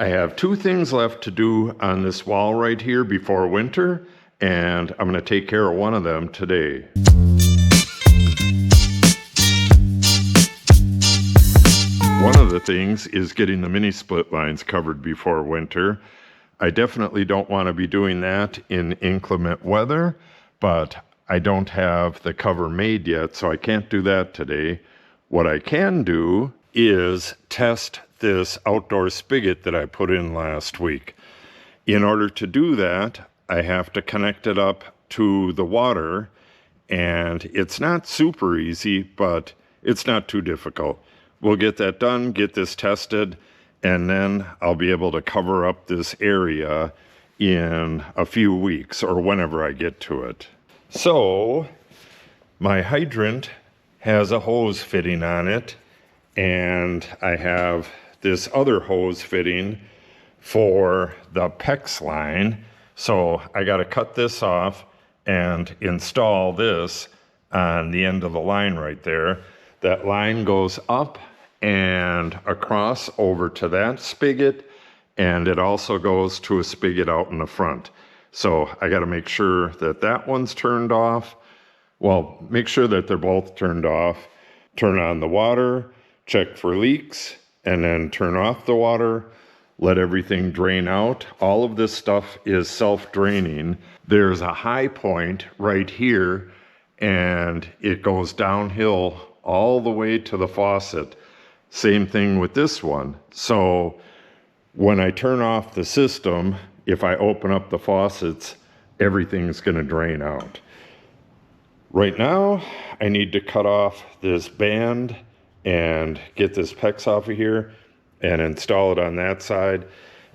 I have two things left to do on this wall right here before winter, and I'm going to take care of one of them today. One of the things is getting the mini split lines covered before winter. I definitely don't want to be doing that in inclement weather, but I don't have the cover made yet, so I can't do that today. What I can do is test this outdoor spigot that I put in last week. In order to do that, I have to connect it up to the water, and it's not super easy, but it's not too difficult. We'll get that done, get this tested, and then I'll be able to cover up this area in a few weeks or whenever I get to it. So my hydrant has a hose fitting on it, and I have this other hose fitting for the PEX line. So I got to cut this off and install this on the end of the line right there. That line goes up and across over to that spigot, and it also goes to a spigot out in the front. So I got to make sure that that one's turned off. Well, make sure that they're both turned off. Turn on the water, check for leaks, and then turn off the water, let everything drain out. All of this stuff is self-draining. There's a high point right here, and it goes downhill all the way to the faucet. Same thing with this one. So when I turn off the system, if I open up the faucets, everything's going to drain out. Right now, I need to cut off this band and get this PEX off of here and install it on that side.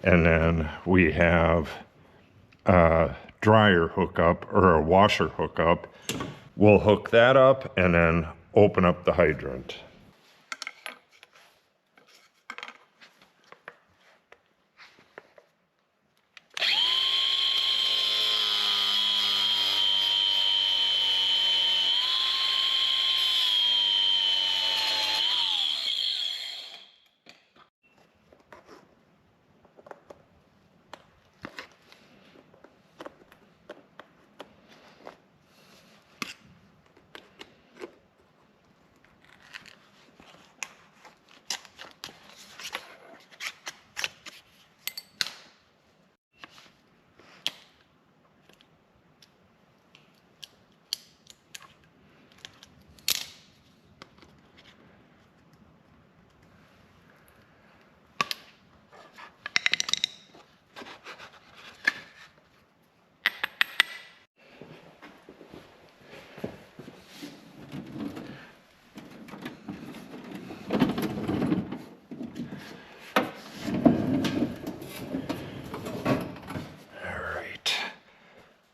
And then we have a dryer hookup or a washer hookup. We'll hook that up and then open up the hydrant.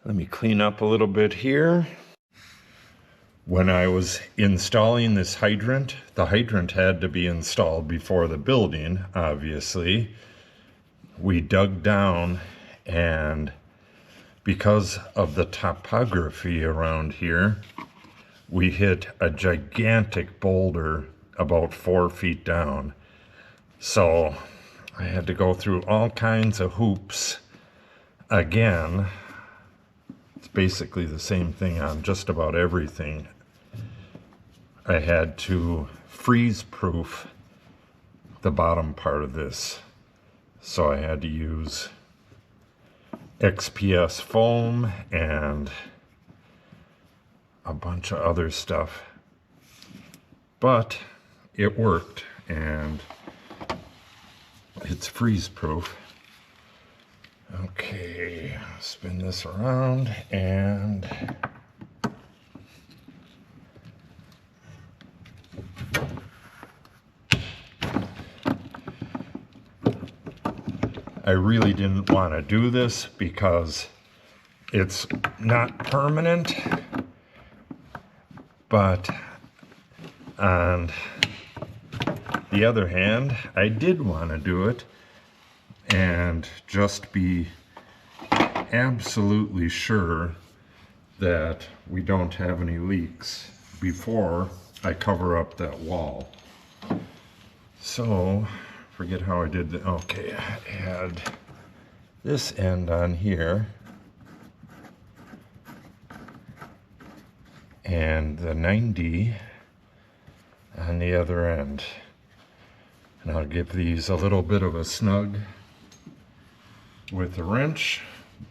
Let me clean up a little bit here. When I was installing this hydrant, the hydrant had to be installed before the building, obviously. We dug down, and because of the topography around here, we hit a gigantic boulder about 4 feet down. So I had to go through all kinds of hoops again. It's basically the same thing on just about everything. I had to freeze-proof the bottom part of this. So I had to use XPS foam and a bunch of other stuff. But it worked, and it's freeze-proof. Okay, spin this around, and I really didn't want to do this because it's not permanent, but on the other hand, I did want to do it and just be absolutely sure that we don't have any leaks before I cover up that wall. So forget how I did the, okay, I had this end on here and the 90 on the other end. And I'll give these a little bit of a snug with the wrench,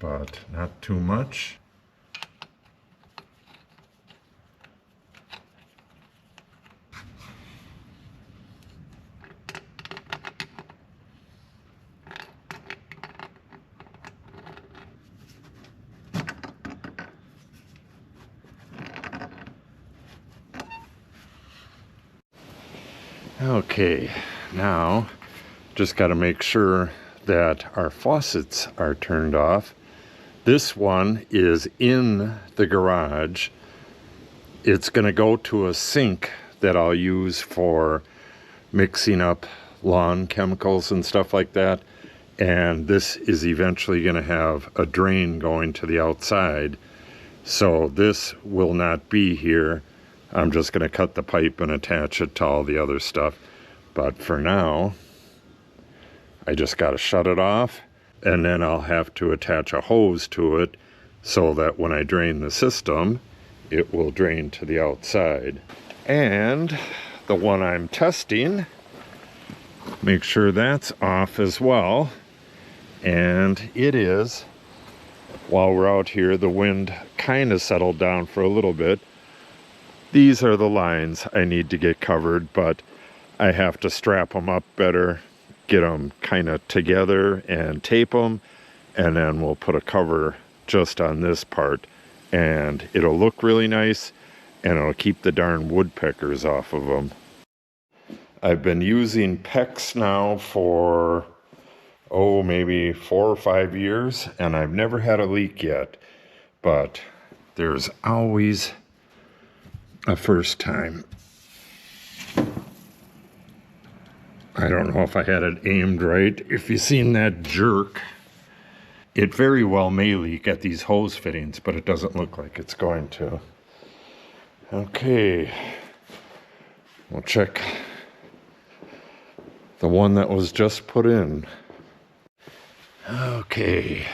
but not too much. Okay, now just got to make sure that our faucets are turned off. This one is in the garage. It's going to go to a sink that I'll use for mixing up lawn chemicals and stuff like that. And this is eventually going to have a drain going to the outside. So this will not be here. I'm just going to cut the pipe and attach it to all the other stuff. But for now, I just got to shut it off, and then I'll have to attach a hose to it so that when I drain the system, it will drain to the outside. And the one I'm testing, make sure that's off as well. And it is. While we're out here, the wind kind of settled down for a little bit. These are the lines I need to get covered, but I have to strap them up better, get them kind of together and tape them, and then we'll put a cover just on this part, and it'll look really nice, and it'll keep the darn woodpeckers off of them. I've been using PEX now for, maybe 4 or 5 years, and I've never had a leak yet, but there's always a first time. I don't know if I had it aimed right. If you've seen that jerk, it very well may leak at these hose fittings, but it doesn't look like it's going to. Okay, we'll check the one that was just put in. Okay,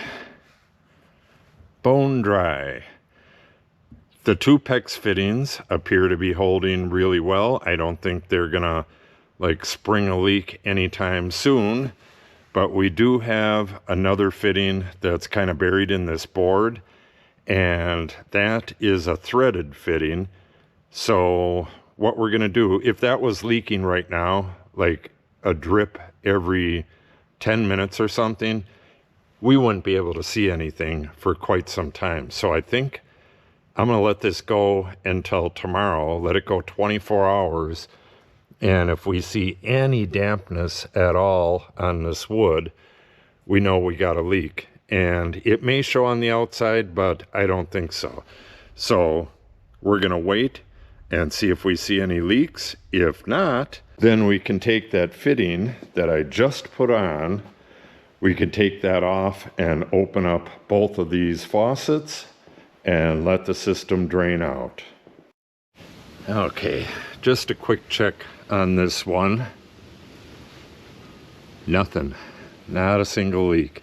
bone dry. The 2 PEX fittings appear to be holding really well. I don't think they're gonna spring a leak anytime soon, but we do have another fitting that's kind of buried in this board, and that is a threaded fitting. So what we're gonna do, if that was leaking right now, like a drip every 10 minutes or something, we wouldn't be able to see anything for quite some time. So I think I'm going to let this go until tomorrow, let it go 24 hours, and if we see any dampness at all on this wood, we know we got a leak. And it may show on the outside, but I don't think so. So we're going to wait and see if we see any leaks. If not, then we can take that fitting that I just put on, we could take that off and open up both of these faucets and let the system drain out. Okay, just a quick check on this one. Nothing, not a single leak.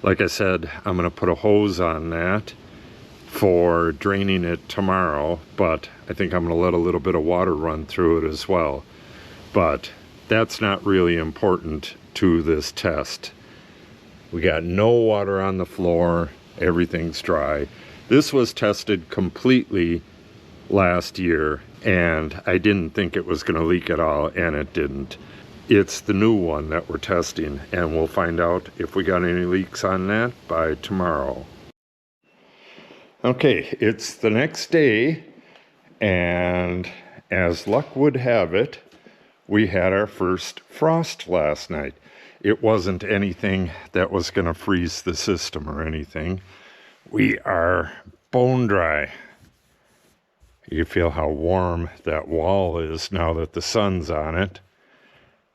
Like I said, I'm gonna put a hose on that for draining it tomorrow, but I think I'm gonna let a little bit of water run through it as well. But that's not really important to this test. We got no water on the floor, everything's dry. This was tested completely last year, and I didn't think it was gonna leak at all, and it didn't. It's the new one that we're testing, and we'll find out if we got any leaks on that by tomorrow. Okay, it's the next day, and as luck would have it, we had our first frost last night. It wasn't anything that was gonna freeze the system or anything. We are bone dry. You feel how warm that wall is now that the sun's on it.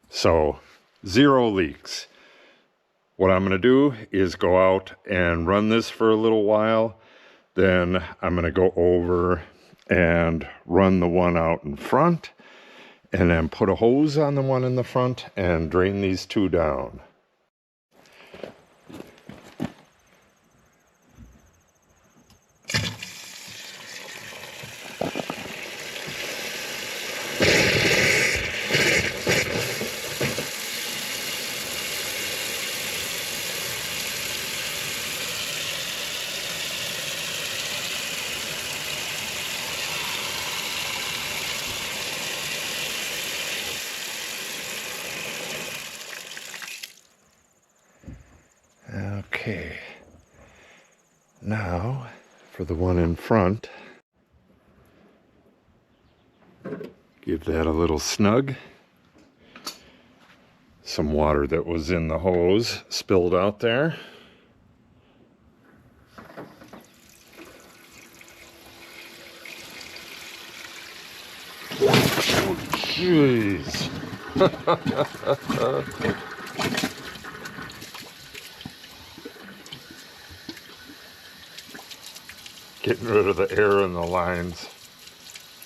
So, 0 leaks. What I'm gonna do is go out and run this for a little while. Then I'm gonna go over and run the one out in front. and then put a hose on the one in the front and drain these two down. Okay, now for the one in front, give that a little snug. Some water that was in the hose spilled out there. Oh, jeez. Getting rid of the air in the lines.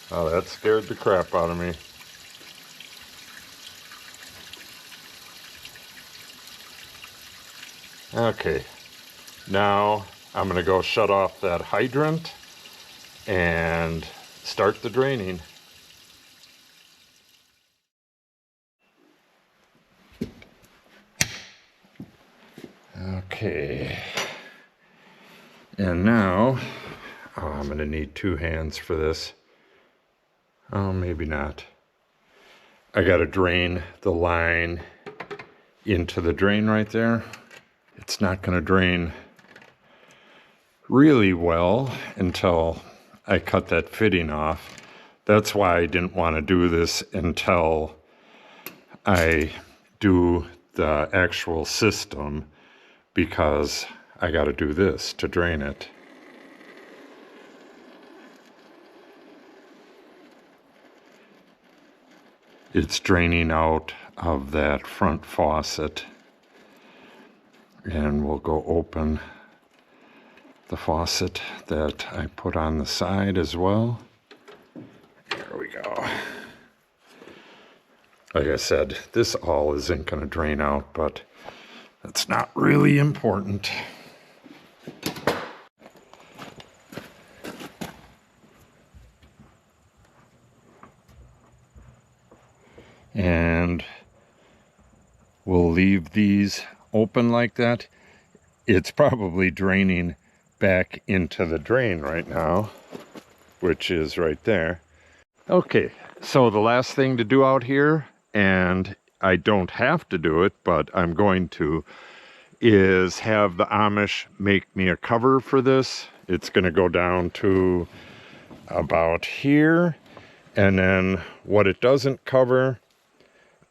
Oh, that scared the crap out of me. Okay, now I'm gonna go shut off that hydrant and start the draining. Okay, and now, I'm gonna need two hands for this. Oh, maybe not. I gotta drain the line into the drain right there. It's not gonna drain really well until I cut that fitting off. That's why I didn't want to do this until I do the actual system, because I got to do this to drain it. It's draining out of that front faucet, and we'll go open the faucet that I put on the side as well. There we go. Like I said, this all isn't going to drain out, but that's not really important. And we'll leave these open like that. It's probably draining back into the drain right now, which is right there. Okay, so the last thing to do out here, and I don't have to do it, but I'm going to, is have the Amish make me a cover for this. It's going to go down to about here, and then what it doesn't cover,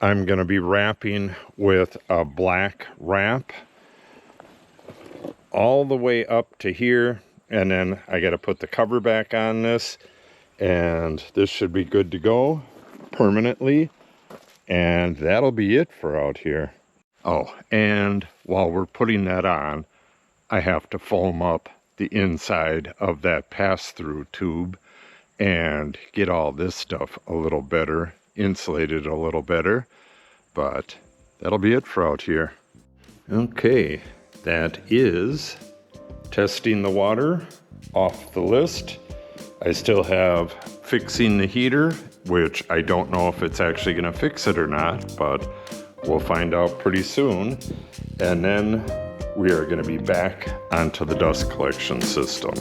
I'm going to be wrapping with a black wrap all the way up to here, and then I got to put the cover back on this, and this should be good to go permanently, and that'll be it for out here. Oh, and while we're putting that on, I have to foam up the inside of that pass-through tube and get all this stuff a little better, insulated a little better, but that'll be it for out here. Okay, that is testing the water off the list. I still have fixing the heater, which I don't know if it's actually going to fix it or not, but we'll find out pretty soon. And then we are going to be back onto the dust collection system.